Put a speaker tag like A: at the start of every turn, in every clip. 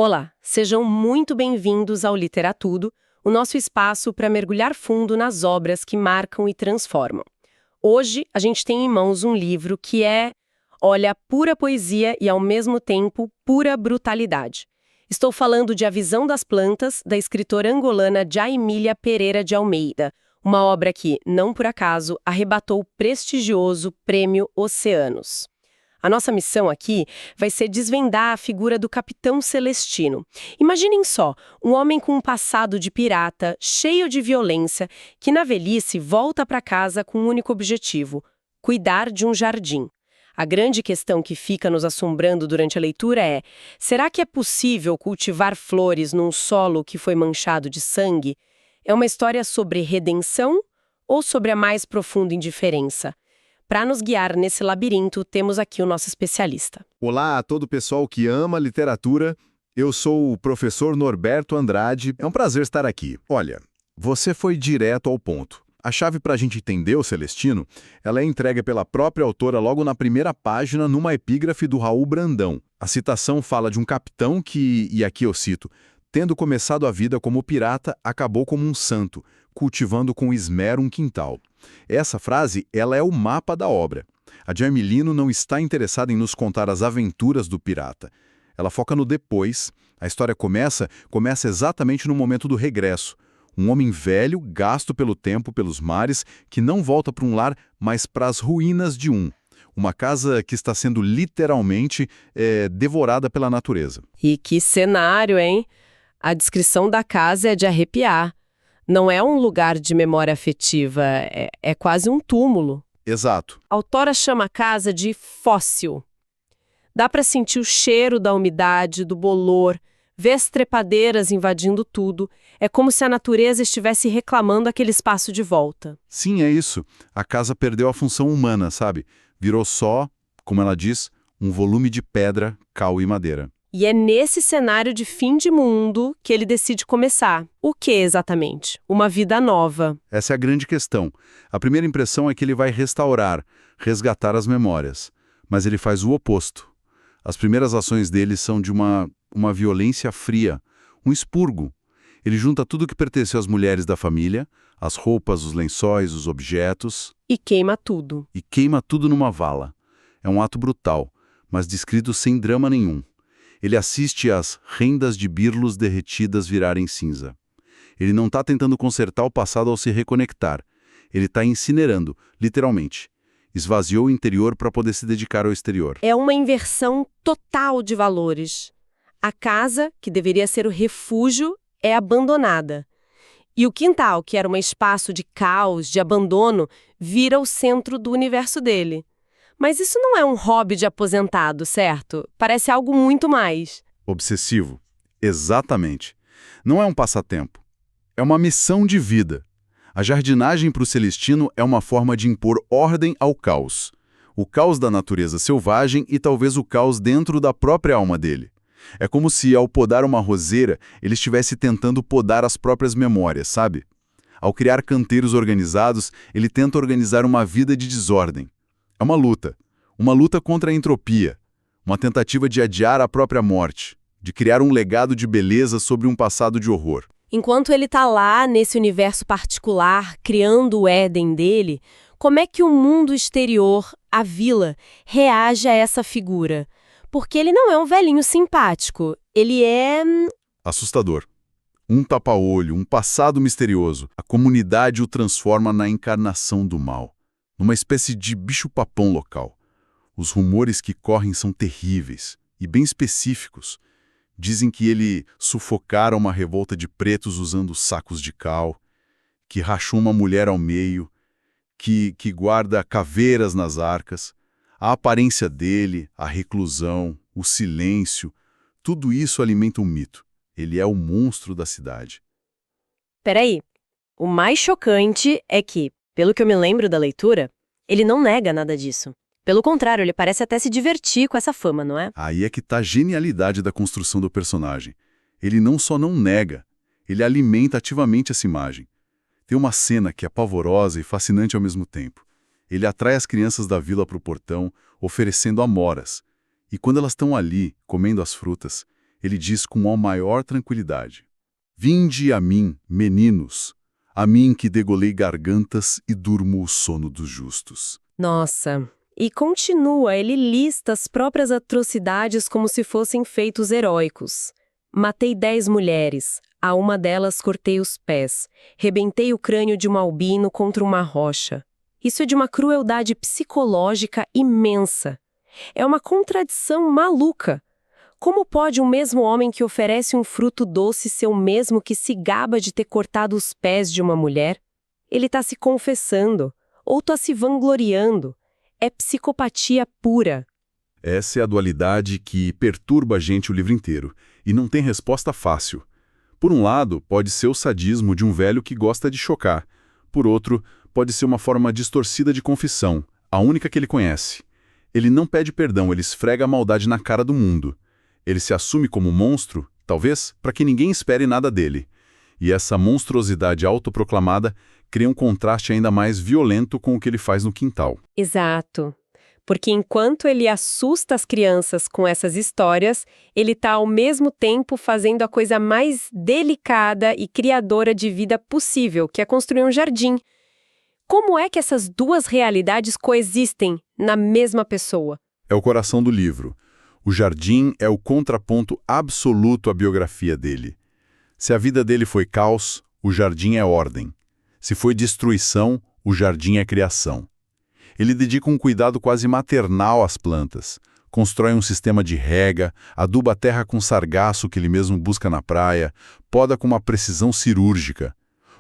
A: Olá, sejam muito bem-vindos ao Literatudo, o nosso espaço para mergulhar fundo nas obras que marcam e transformam. Hoje, a gente tem em mãos um livro que é, olha, pura poesia e, ao mesmo tempo, pura brutalidade. Estou falando de A Visão das Plantas, da escritora angolana Jaimília Pereira de Almeida, uma obra que, não por acaso, arrebatou o prestigioso Prêmio Oceanos. A nossa missão aqui vai ser desvendar a figura do Capitão Celestino. Imaginem só, um homem com um passado de pirata, cheio de violência, que na velhice volta para casa com um único objetivo: cuidar de um jardim. A grande questão que fica nos assombrando durante a leitura é: será que é possível cultivar flores num solo que foi manchado de sangue? É uma história sobre redenção ou sobre a mais profunda indiferença? Para nos guiar nesse labirinto, temos aqui o nosso especialista.
B: Olá a todo o pessoal que ama literatura. Eu sou o professor Norberto Andrade. É um prazer estar aqui. Olha, você foi direto ao ponto. A chave para a gente entender o Celestino, ela é entregue pela própria autora logo na primeira página numa epígrafe do Raul Brandão. A citação fala de um capitão que, e aqui eu cito, tendo começado a vida como pirata, acabou como um santo, cultivando com esmero um quintal. Essa frase, ela é o mapa da obra. A Jaimilino não está interessada em nos contar as aventuras do pirata. Ela foca no depois. A história começa exatamente no momento do regresso. Um homem velho, gasto pelo tempo, pelos mares, que não volta para um lar, mas para as ruínas de um. Uma casa que está sendo literalmente devorada pela natureza.
A: E que cenário, hein? A descrição da casa é de arrepiar. Não é um lugar de memória afetiva, é quase um túmulo.
B: Exato.
A: A autora chama a casa de fóssil. Dá para sentir o cheiro da umidade, do bolor, ver as trepadeiras invadindo tudo. É como se a natureza estivesse reclamando aquele espaço de volta.
B: Sim, é isso. A casa perdeu a função humana, sabe? Virou só, como ela diz, um volume de pedra, cal e madeira.
A: E é nesse cenário de fim de mundo que ele decide começar. O que exatamente? Uma vida nova.
B: Essa é a grande questão. A primeira impressão é que ele vai restaurar, resgatar as memórias. Mas ele faz o oposto. As primeiras ações dele são de uma violência fria, um expurgo. Ele junta tudo que pertenceu às mulheres da família, as roupas, os lençóis, os objetos.
A: E queima tudo.
B: E queima tudo numa vala. É um ato brutal, mas descrito sem drama nenhum. Ele assiste às rendas de birlos derretidas virarem cinza. Ele não está tentando consertar o passado ao se reconectar. Ele está incinerando, literalmente. Esvaziou o interior para poder se dedicar ao exterior.
A: É uma inversão total de valores. A casa, que deveria ser o refúgio, é abandonada. E o quintal, que era um espaço de caos, de abandono, vira o centro do universo dele. Mas isso não é um hobby de aposentado, certo? Parece algo muito mais.
B: Obsessivo. Exatamente. Não é um passatempo. É uma missão de vida. A jardinagem para o Celestino é uma forma de impor ordem ao caos. O caos da natureza selvagem e talvez o caos dentro da própria alma dele. É como se, ao podar uma roseira, ele estivesse tentando podar as próprias memórias, sabe? Ao criar canteiros organizados, ele tenta organizar uma vida de desordem. É uma luta contra a entropia, uma tentativa de adiar a própria morte, de criar um legado de beleza sobre um passado de horror.
A: Enquanto ele está lá, nesse universo particular, criando o Éden dele, como é que o mundo exterior, a vila, reage a essa figura? Porque ele não é um velhinho simpático, ele é...
B: assustador. Um tapa-olho, um passado misterioso. A comunidade o transforma na encarnação do mal. Numa espécie de bicho-papão local. Os rumores que correm são terríveis e bem específicos. Dizem que ele sufocara uma revolta de pretos usando sacos de cal, que rachou uma mulher ao meio, que guarda caveiras nas arcas. A aparência dele, a reclusão, o silêncio, tudo isso alimenta um mito. Ele é o monstro da cidade.
A: Peraí, o mais chocante é que, pelo que eu me lembro da leitura, ele não nega nada disso. Pelo contrário, ele parece até se divertir com essa fama, não é?
B: Aí é que está a genialidade da construção do personagem. Ele não só não nega, ele alimenta ativamente essa imagem. Tem uma cena que é pavorosa e fascinante ao mesmo tempo. Ele atrai as crianças da vila para o portão, oferecendo amoras. E quando elas estão ali, comendo as frutas, Ele diz com a maior tranquilidade: Vinde a mim, meninos, a mim que degolei gargantas e durmo o sono dos justos.
A: Nossa! E continua, ele lista as próprias atrocidades como se fossem feitos heróicos. Matei 10 mulheres, a uma delas cortei os pés, rebentei o crânio de um albino contra uma rocha. Isso é de uma crueldade psicológica imensa. É uma contradição maluca. Como pode um mesmo homem que oferece um fruto doce ser o mesmo que se gaba de ter cortado os pés de uma mulher? Ele está se confessando, ou está se vangloriando. É psicopatia pura.
B: Essa é a dualidade que perturba a gente o livro inteiro, e não tem resposta fácil. Por um lado, pode ser o sadismo de um velho que gosta de chocar. Por outro, pode ser uma forma distorcida de confissão, a única que ele conhece. Ele não pede perdão, ele esfrega a maldade na cara do mundo. Ele se assume como monstro, talvez, para que ninguém espere nada dele. E essa monstruosidade autoproclamada cria um contraste ainda mais violento com o que ele faz no quintal.
A: Exato. Porque enquanto ele assusta as crianças com essas histórias, ele está ao mesmo tempo fazendo a coisa mais delicada e criadora de vida possível, que é construir um jardim. Como é que essas duas realidades coexistem na mesma pessoa?
B: É o coração do livro. O jardim é o contraponto absoluto à biografia dele. Se a vida dele foi caos, o jardim é ordem. Se foi destruição, o jardim é criação. Ele dedica um cuidado quase maternal às plantas, constrói um sistema de rega, aduba a terra com sargaço que ele mesmo busca na praia, poda com uma precisão cirúrgica.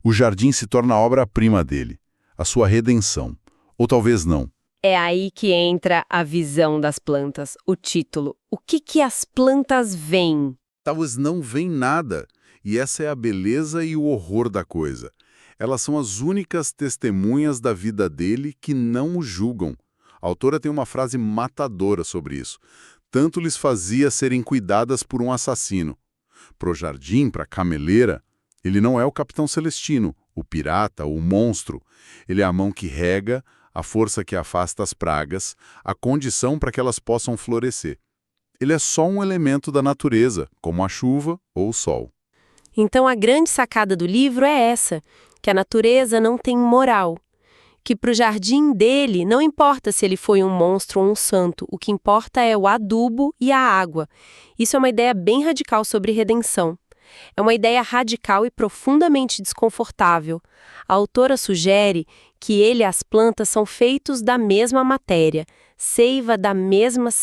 B: O jardim se torna a obra-prima dele, a sua redenção. Ou talvez não.
A: É aí que entra a visão das plantas, o título. O que as plantas veem?
B: Talvez não veem nada, e essa é a beleza e o horror da coisa. Elas são as únicas testemunhas da vida dele que não o julgam. A autora tem uma frase matadora sobre isso. Tanto lhes fazia serem cuidadas por um assassino. Pro jardim, pra cameleira, ele não é o capitão celestino, o pirata, o monstro. Ele é a mão que rega, a força que afasta as pragas, a condição para que elas possam florescer. Ele é só um elemento da natureza, como a chuva ou o sol.
A: Então a grande sacada do livro é essa, que a natureza não tem moral. Que para o jardim dele não importa se ele foi um monstro ou um santo, o que importa é o adubo e a água. Isso é uma ideia bem radical sobre redenção. É uma ideia radical e profundamente desconfortável. A autora sugere que ele e as plantas são feitos da mesma matéria, seiva da mesma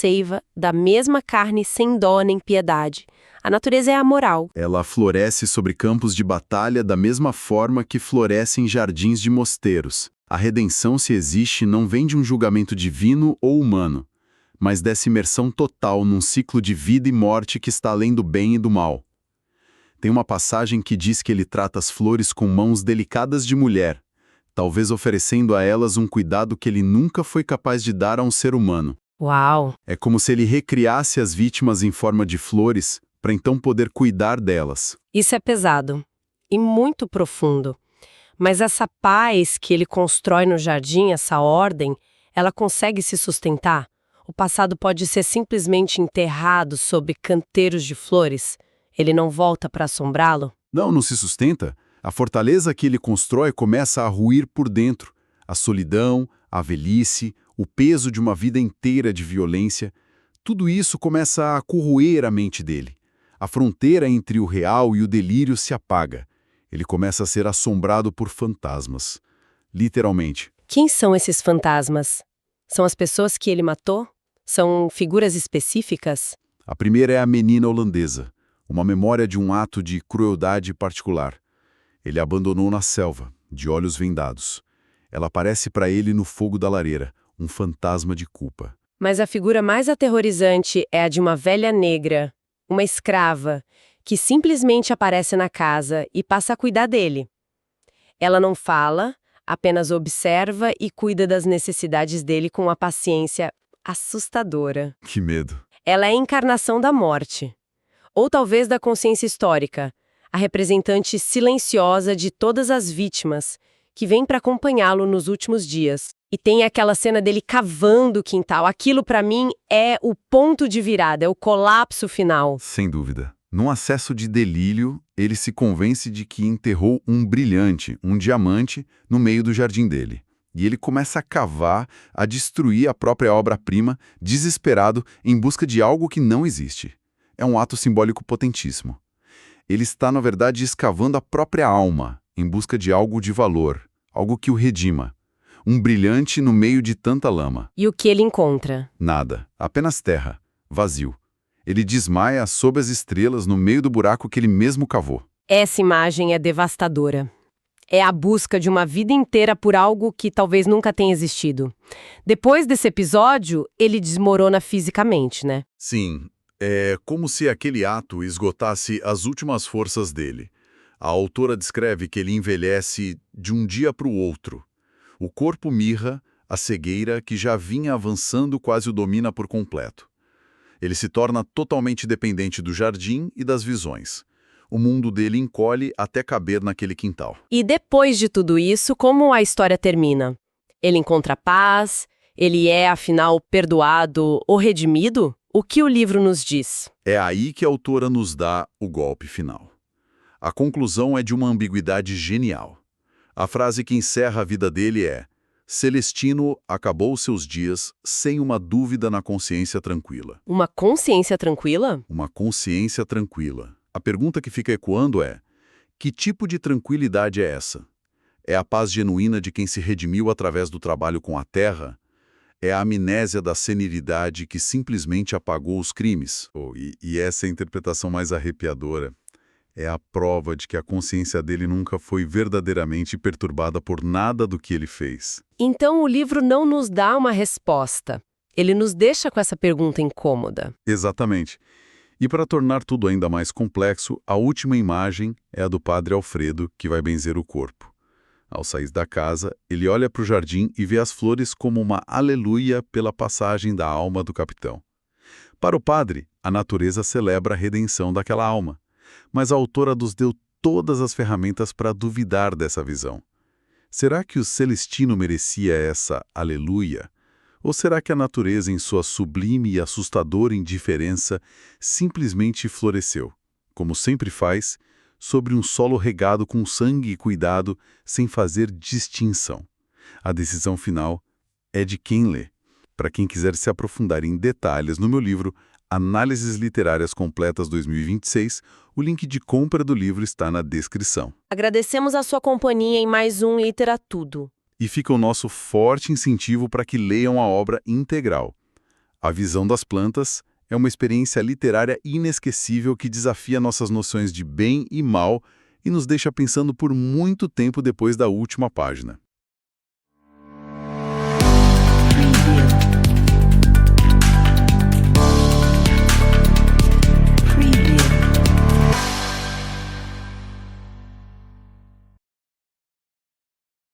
A: carne sem dó nem piedade. A natureza é amoral.
B: Ela floresce sobre campos de batalha da mesma forma que floresce em jardins de mosteiros. A redenção, se existe, não vem de um julgamento divino ou humano, mas dessa imersão total num ciclo de vida e morte que está além do bem e do mal. Tem uma passagem que diz que ele trata as flores com mãos delicadas de mulher, talvez oferecendo a elas um cuidado que ele nunca foi capaz de dar a um ser humano.
A: Uau!
B: É como se ele recriasse as vítimas em forma de flores, para então poder cuidar delas.
A: Isso é pesado e muito profundo. Mas essa paz que ele constrói no jardim, essa ordem, ela consegue se sustentar? O passado pode ser simplesmente enterrado sob canteiros de flores? Ele não volta para assombrá-lo?
B: Não se sustenta. A fortaleza que ele constrói começa a ruir por dentro. A solidão, a velhice, o peso de uma vida inteira de violência, tudo isso começa a corroer a mente dele. A fronteira entre o real e o delírio se apaga. Ele começa a ser assombrado por fantasmas. Literalmente.
A: Quem são esses fantasmas? São as pessoas que ele matou? São figuras específicas?
B: A primeira é a menina holandesa, uma memória de um ato de crueldade particular. Ele a abandonou na selva, de olhos vendados. Ela aparece para ele no fogo da lareira, um fantasma de culpa.
A: Mas a figura mais aterrorizante é a de uma velha negra, uma escrava, que simplesmente aparece na casa e passa a cuidar dele. Ela não fala, apenas observa e cuida das necessidades dele com uma paciência assustadora.
B: Que medo.
A: Ela é a encarnação da morte. Ou talvez da consciência histórica, a representante silenciosa de todas as vítimas, que vem para acompanhá-lo nos últimos dias. E tem aquela cena dele cavando o quintal. Aquilo, pra mim, é o ponto de virada, é o colapso final.
B: Sem dúvida. Num acesso de delírio, ele se convence de que enterrou um brilhante, um diamante, no meio do jardim dele. E ele começa a cavar, a destruir a própria obra-prima, desesperado, em busca de algo que não existe. É um ato simbólico potentíssimo. Ele está, na verdade, escavando a própria alma, em busca de algo de valor, algo que o redima. Um brilhante no meio de tanta lama.
A: E o que ele encontra?
B: Nada, apenas terra, vazio. Ele desmaia sob as estrelas no meio do buraco que ele mesmo cavou.
A: Essa imagem é devastadora. É a busca de uma vida inteira por algo que talvez nunca tenha existido. Depois desse episódio, ele desmorona fisicamente, né?
B: Sim, é como se aquele ato esgotasse as últimas forças dele. A autora descreve que ele envelhece de um dia para o outro. O corpo mirra, a cegueira que já vinha avançando quase o domina por completo. Ele se torna totalmente dependente do jardim e das visões. O mundo dele encolhe até caber naquele quintal.
A: E depois de tudo isso, como a história termina? Ele encontra paz? Ele é, afinal, perdoado ou redimido? O que o livro nos diz?
B: É aí que a autora nos dá o golpe final. A conclusão é de uma ambiguidade genial. A frase que encerra a vida dele é: Celestino acabou seus dias sem uma dúvida na consciência tranquila.
A: Uma consciência tranquila?
B: Uma consciência tranquila. A pergunta que fica ecoando é: que tipo de tranquilidade é essa? É a paz genuína de quem se redimiu através do trabalho com a terra? É a amnésia da senilidade que simplesmente apagou os crimes? E essa é a interpretação mais arrepiadora. É a prova de que a consciência dele nunca foi verdadeiramente perturbada por nada do que ele fez.
A: Então o livro não nos dá uma resposta. Ele nos deixa com essa pergunta incômoda.
B: Exatamente. E para tornar tudo ainda mais complexo, a última imagem é a do padre Alfredo, que vai benzer o corpo. Ao sair da casa, ele olha para o jardim e vê as flores como uma aleluia pela passagem da alma do capitão. Para o padre, a natureza celebra a redenção daquela alma. Mas a autora nos deu todas as ferramentas para duvidar dessa visão. Será que o Celestino merecia essa aleluia? Ou será que a natureza, em sua sublime e assustadora indiferença, simplesmente floresceu, como sempre faz, sobre um solo regado com sangue e cuidado, sem fazer distinção? A decisão final é de quem lê. Para quem quiser se aprofundar em detalhes no meu livro Análises Literárias Completas 2026, o link de compra do livro está na descrição.
A: Agradecemos a sua companhia em mais um Literatudo.
B: E fica o nosso forte incentivo para que leiam a obra integral. A Visão das Plantas é uma experiência literária inesquecível que desafia nossas noções de bem e mal e nos deixa pensando por muito tempo depois da última página.